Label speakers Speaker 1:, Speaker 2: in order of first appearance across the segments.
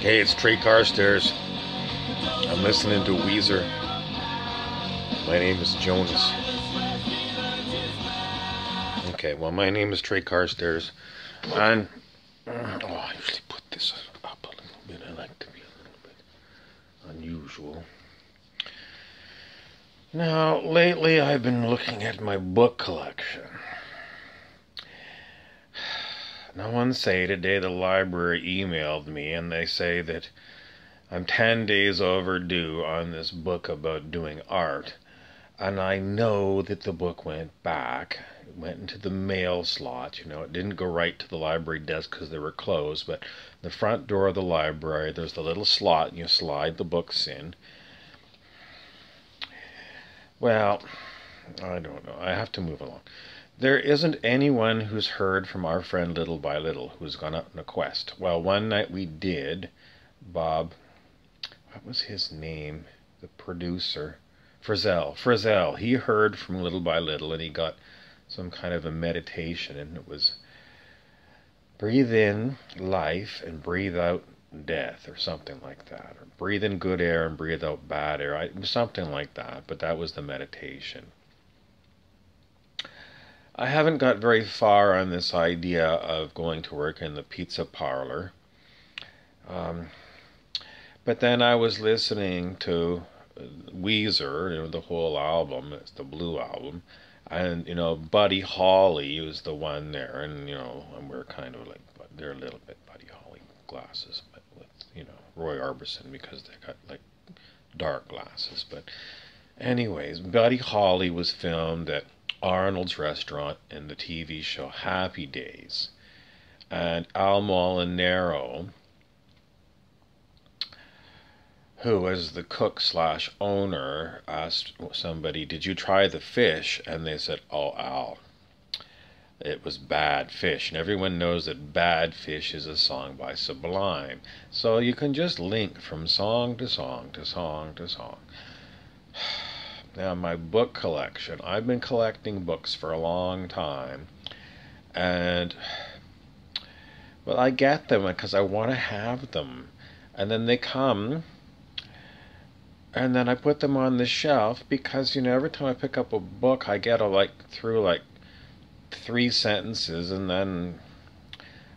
Speaker 1: Hey, it's Trey Carstairs. I'm listening to Weezer. My name is Jonas. Okay, well, my name is Trey Carstairs. And, I usually put this up a little bit. I like to be a little bit unusual. Now, lately I've been looking at my book collection. Now, one say today the library emailed me and they say that I'm 10 days overdue on this book about doing art. And I know that the book went back. It went into the mail slot. It didn't go right to the library desk because they were closed. But the front door of the library, there's the little slot and you slide the books in. Well, I don't know. I have to move along. There isn't anyone who's heard from our friend Little by Little who's gone out on a quest. Well, one night we did. Bob, what was his name? The producer. Frizzell. He heard from Little by Little and he got some kind of a meditation, and it was breathe in life and breathe out death or something like that. Or breathe in good air and breathe out bad air. Something like that, but that was the meditation. I haven't got very far on this idea of going to work in the pizza parlor. But then I was listening to Weezer, the whole album. It's the Blue Album. And, Buddy Holly was the one there. And, and we're kind of like, they're a little bit Buddy Holly glasses, but with, Roy Orbison, because they got, like, dark glasses. But anyways, Buddy Holly was filmed at Arnold's Restaurant in the TV show Happy Days. And Al Molinaro, who was the cook/owner, asked somebody, did you try the fish? And they said, oh, Al, it was Bad Fish. And everyone knows that Bad Fish is a song by Sublime. So you can just link from song to song to song to song. Now, my book collection, I've been collecting books for a long time. And, well, I get them because I want to have them. And then they come, and then I put them on the shelf because, every time I pick up a book, I get through 3 sentences, and then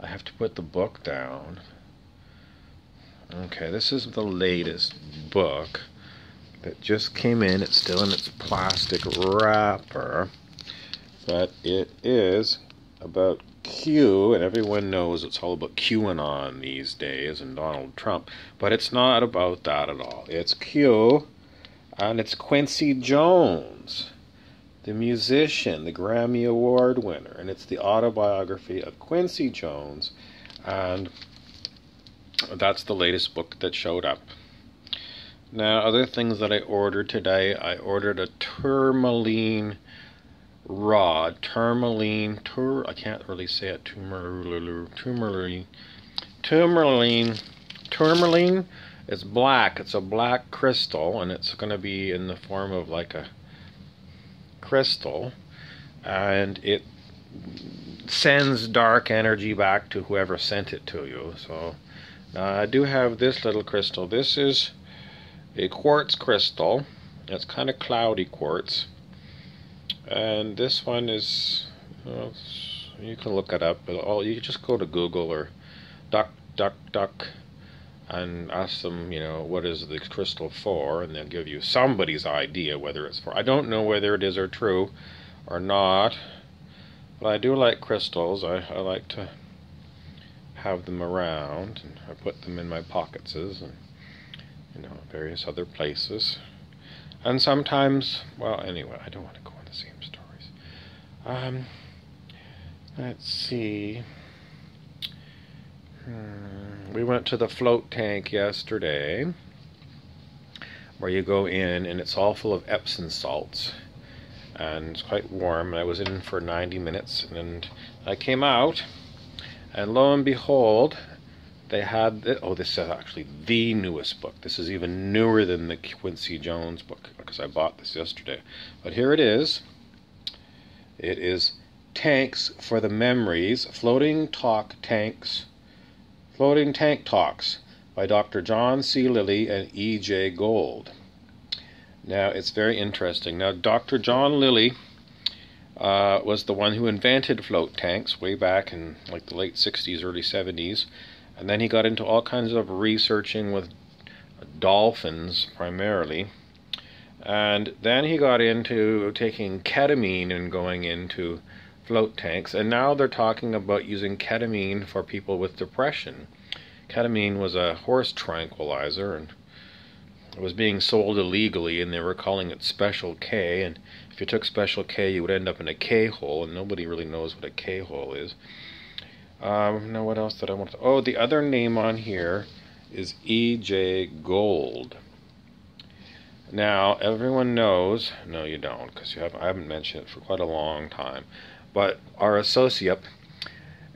Speaker 1: I have to put the book down. Okay, this is the latest book that just came in. It's still in its plastic wrapper, but it is about Q, and everyone knows it's all about QAnon these days and Donald Trump, but it's not about that at all. It's Q, and it's Quincy Jones, the musician, the Grammy Award winner, and it's the autobiography of Quincy Jones, and that's the latest book that showed up. Now, other things that I ordered today, I ordered a tourmaline rod. I can't really say it. Tourmaline is black. It's a black crystal, and it's going to be in the form of like a crystal, and it sends dark energy back to whoever sent it to you. So now I do have this little crystal. This is a quartz crystal. It's kind of cloudy quartz, and this one is, you can look it up, but you can just go to Google or duck and ask them, what is the crystal for, and they'll give you somebody's idea whether it's for. I don't know whether it is or true or not, but I do like crystals. I like to have them around, and I put them in my pockets and various other places. And sometimes, well, anyway, I don't want to go on the same stories. Let's see. We went to the float tank yesterday, where you go in, and it's all full of Epsom salts. And it's quite warm. I was in for 90 minutes, and I came out, and lo and behold, they had, this is actually the newest book. This is even newer than the Quincy Jones book, because I bought this yesterday. But here it is. It is Tanks for the Memories, Floating Tank Talks, by Dr. John C. Lilly and E.J. Gold. Now, it's very interesting. Now, Dr. John Lilly was the one who invented float tanks way back in like the late 60s, early 70s. And then he got into all kinds of researching with dolphins primarily. And then he got into taking ketamine and going into float tanks. And now they're talking about using ketamine for people with depression. Ketamine was a horse tranquilizer, and it was being sold illegally, and they were calling it Special K. And if you took Special K, you would end up in a K-hole, and nobody really knows what a K-hole is. Now, what else did I want to... Oh, the other name on here is E.J. Gold. Now, everyone knows... No, you don't, because I haven't mentioned it for quite a long time. But our associate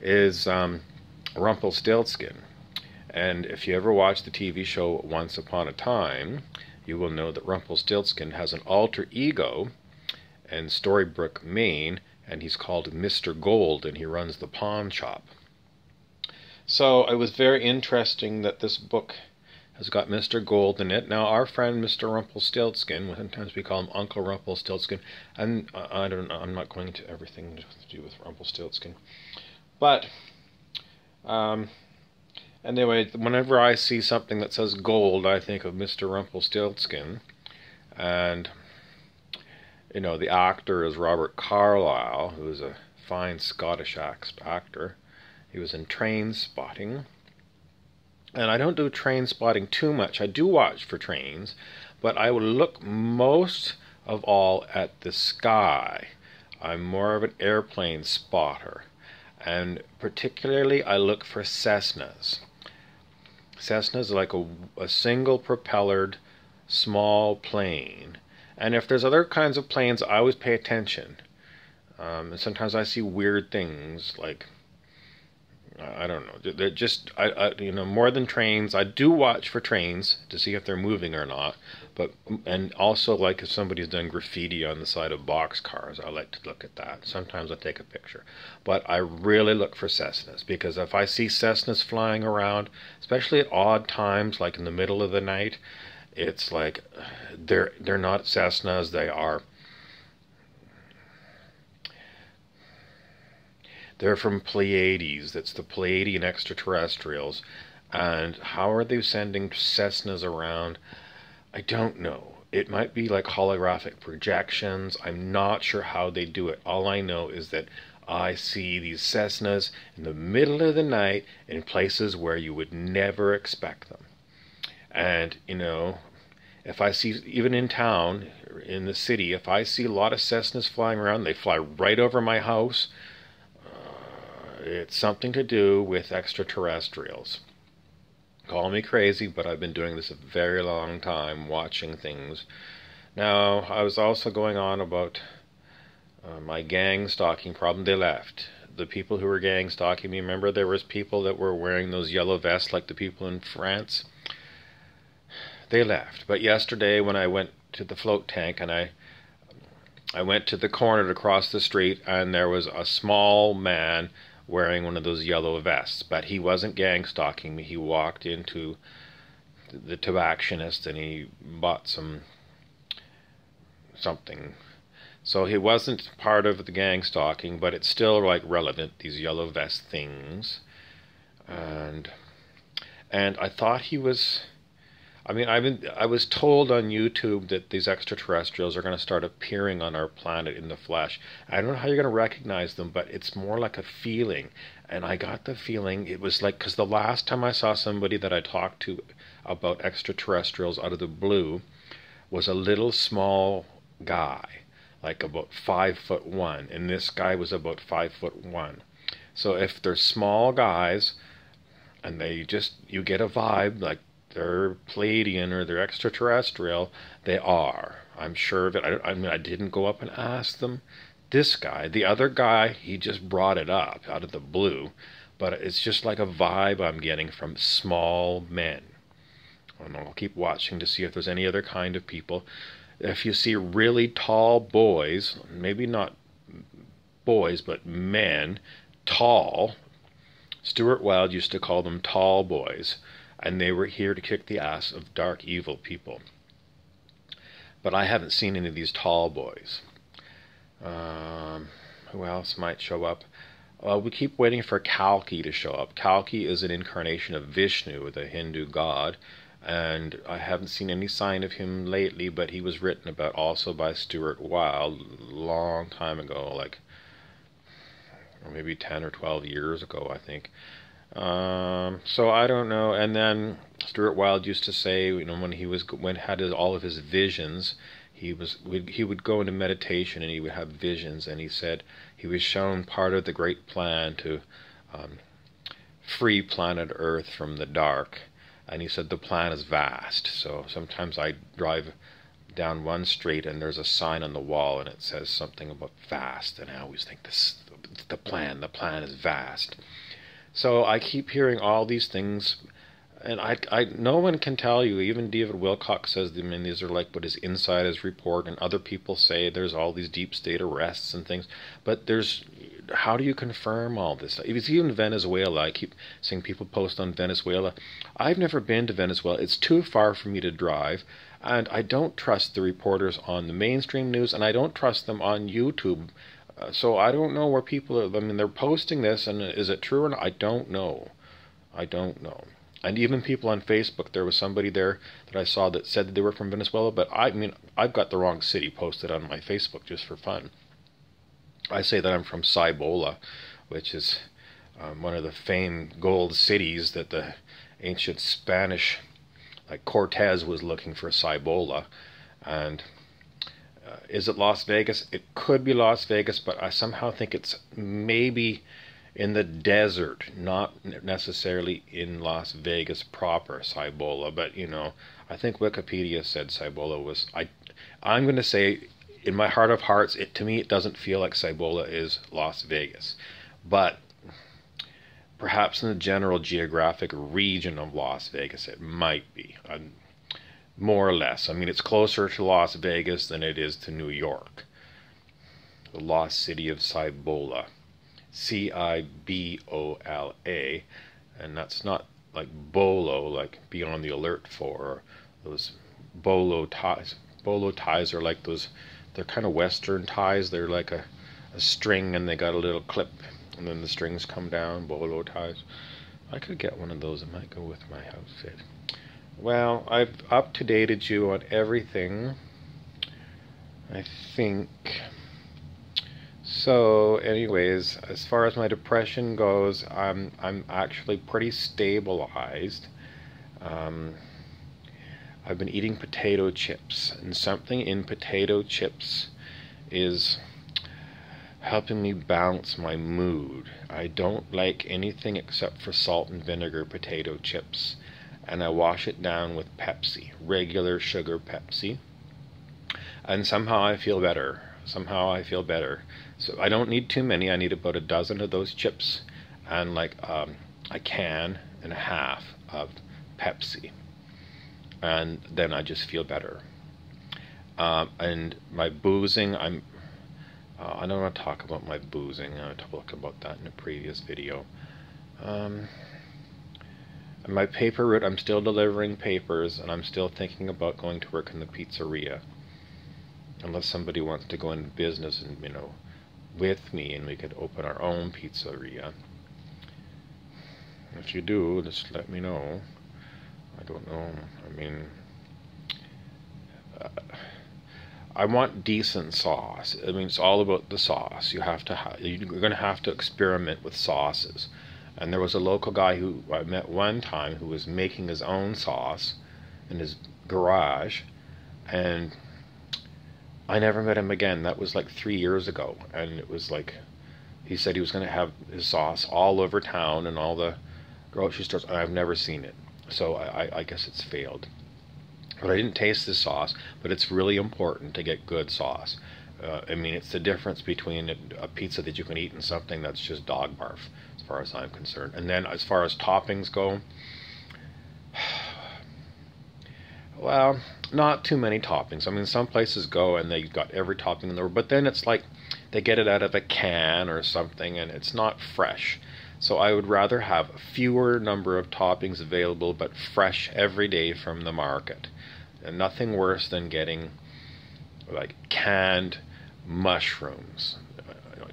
Speaker 1: is Rumpelstiltskin. And if you ever watched the TV show Once Upon a Time, you will know that Rumpelstiltskin has an alter ego in Storybrooke, Maine, and he's called Mr. Gold, and he runs the pawn shop. So it was very interesting that this book has got Mr. Gold in it. Now, our friend Mr. Rumpelstiltskin, sometimes we call him Uncle Rumpelstiltskin, and I don't know, I'm not going into everything to do with Rumpelstiltskin. But, anyway, whenever I see something that says gold, I think of Mr. Rumpelstiltskin. And, you know, the actor is Robert Carlyle, who is a fine Scottish actor. He was in Trainspotting. And I don't do Trainspotting too much. I do watch for trains, but I will look most of all at the sky. I'm more of an airplane spotter. And particularly, I look for Cessnas. Cessna's like a single propellered small plane. And if there's other kinds of planes, I always pay attention. And sometimes I see weird things, like, I don't know. They're just, you know, more than trains. I do watch for trains to see if they're moving or not. And also, like, if somebody's done graffiti on the side of boxcars, I like to look at that. Sometimes I take a picture. But I really look for Cessnas, because if I see Cessnas flying around, especially at odd times, like in the middle of the night, it's like they're not Cessnas. They're from Pleiades. That's the Pleiadian extraterrestrials. And how are they sending Cessnas around? I don't know. It might be like holographic projections. I'm not sure how they do it. All I know is that I see these Cessnas in the middle of the night in places where you would never expect them. And, you know, if I see, even in town, in the city, if I see a lot of Cessnas flying around, they fly right over my house. It's something to do with extraterrestrials. Call me crazy, but I've been doing this a very long time, watching things. Now, I was also going on about my gang stalking problem. They left. The people who were gang stalking me, remember there was people that were wearing those yellow vests like the people in France? They left. But yesterday when I went to the float tank, and I went to the corner to cross the street, and there was a small man wearing one of those yellow vests, but he wasn't gang stalking me. He walked into the tobacconist and he bought something. So he wasn't part of the gang stalking, but it's still like relevant, these yellow vest things. And I thought he was, I mean, I was told on YouTube that these extraterrestrials are going to start appearing on our planet in the flesh. I don't know how you're going to recognize them, but it's more like a feeling. And I got the feeling it was like, because the last time I saw somebody that I talked to about extraterrestrials out of the blue was a little small guy, like about 5'1", and this guy was about 5'1". So if they're small guys, and you get a vibe like they're Pleiadian or they're extraterrestrial, they are. I'm sure of it. I mean, I didn't go up and ask them. This guy, the other guy, he just brought it up out of the blue. But it's just like a vibe I'm getting from small men. And I'll keep watching to see if there's any other kind of people. If you see really tall boys, maybe not boys, but men, tall, Stuart Wilde used to call them tall boys. and they were here to kick the ass of dark, evil people. But I haven't seen any of these tall boys. Who else might show up? We keep waiting for Kalki to show up. Kalki is an incarnation of Vishnu, the Hindu god, and I haven't seen any sign of him lately, but he was written about also by Stuart Wilde a long time ago, like maybe 10 or 12 years ago, I think. So I don't know. And then Stuart Wilde used to say, when he had all of his visions, he would go into meditation and he would have visions, and he said he was shown part of the great plan to free planet Earth from the dark, and he said the plan is vast. So sometimes I drive down one street and there's a sign on the wall and it says something about vast, and I always think the plan is vast. So I keep hearing all these things, and no one can tell you. Even David Wilcock says, these are like what his insiders report, and other people say there's all these deep state arrests and things. But how do you confirm all this? It's even Venezuela. I keep seeing people post on Venezuela. I've never been to Venezuela. It's too far for me to drive, and I don't trust the reporters on the mainstream news, and I don't trust them on YouTube. So I don't know where people are. They're posting this, and is it true or not? I don't know. And even people on Facebook, there was somebody there that I saw that said that they were from Venezuela, but I've got the wrong city posted on my Facebook just for fun. I say that I'm from Cibola, which is one of the famed gold cities that the ancient Spanish, like Cortez was looking for Cibola. And is it Las Vegas? It could be Las Vegas, but I somehow think it's maybe in the desert, not necessarily in Las Vegas proper, Cibola. But, I think Wikipedia said Cibola was... I'm going to say, in my heart of hearts, to me it doesn't feel like Cibola is Las Vegas. But perhaps in the general geographic region of Las Vegas, it might be. More or less. It's closer to Las Vegas than it is to New York. The lost city of Cibola. Cibola. And that's not like bolo, like be on the alert for. Those bolo ties. Bolo ties are like those, they're kind of Western ties. They're like a string, and they got a little clip, and then the strings come down. Bolo ties. I could get one of those. It might go with my outfit. Well, I've up-to-dated you on everything, I think. So, anyways, as far as my depression goes, I'm actually pretty stabilized. I've been eating potato chips, and something in potato chips is helping me balance my mood. I don't like anything except for salt and vinegar potato chips. And I wash it down with Pepsi, regular sugar Pepsi, and somehow I feel better. So I don't need too many. I need about a dozen of those chips, and like a can and a half of Pepsi, and then I just feel better. And my boozing, I don't want to talk about my boozing. I talked about that in a previous video. And my paper route, I'm still delivering papers, and I'm still thinking about going to work in the pizzeria. Unless somebody wants to go into business and, with me, and we could open our own pizzeria. If you do, just let me know. I don't know. I want decent sauce. It's all about the sauce. You're going to have to experiment with sauces. And there was a local guy who I met one time who was making his own sauce in his garage, and I never met him again. That was like 3 years ago, and it was like, he said he was going to have his sauce all over town and all the grocery stores, and I've never seen it. So I guess it's failed. But I didn't taste the sauce, but it's really important to get good sauce. It's the difference between a pizza that you can eat and something that's just dog barf, as far as I'm concerned. And then as far as toppings go, well, not too many toppings. Some places go and they've got every topping in the world, but then it's like they get it out of a can or something, and it's not fresh. So I would rather have a fewer number of toppings available, but fresh every day from the market. And nothing worse than getting like canned mushrooms.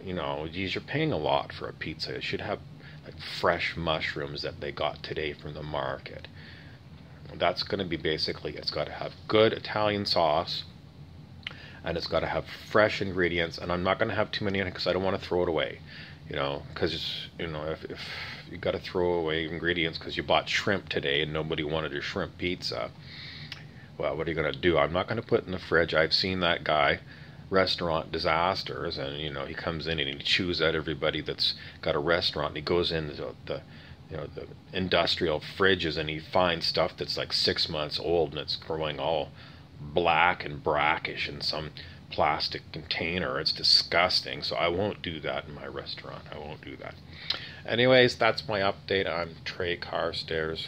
Speaker 1: You know, geez, you're paying a lot for a pizza. It should have like fresh mushrooms that they got today from the market. That's going to be basically, it's got to have good Italian sauce, and it's got to have fresh ingredients, and I'm not going to have too many in it because I don't want to throw it away, you know, because, you know, if you got to throw away ingredients because you bought shrimp today and nobody wanted your shrimp pizza, well, what are you going to do? I'm not going to put it in the fridge. I've seen that guy, Restaurant Disasters, and, you know, he comes in and he chews out everybody that's got a restaurant, and he goes into the you know, the industrial fridges, and he finds stuff that's like 6 months old and it's growing all black and brackish in some plastic container. It's disgusting. So I won't do that in my restaurant. I won't do that. Anyways, that's my update. I'm Trey Carstairs.